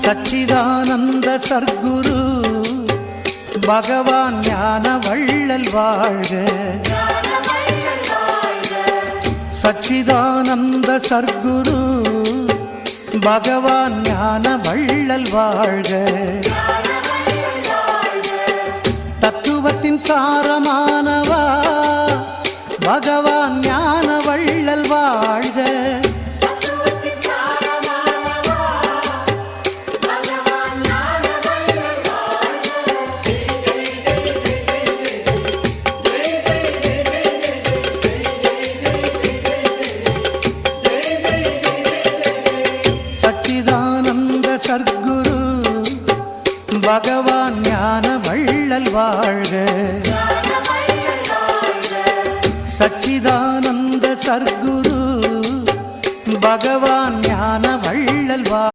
சச்சிதானந்த சர்க்குரு பகவான் ஞான வள்ளல் வாழ்க. சச்சிதானந்த சர்க்குரு பகவான் ஞான வள்ளல் வாழ்க. தத்துவத்தின் சாரமானவா பகவான் ஞான வள்ளல் வாழ்க. சச்சிதானந்த சர்க்குரு பகவான் ஞான வள்ளல் வாழ்க. சச்சிதானந்த சர்க்குரு பகவான் ஞான வள்ளல்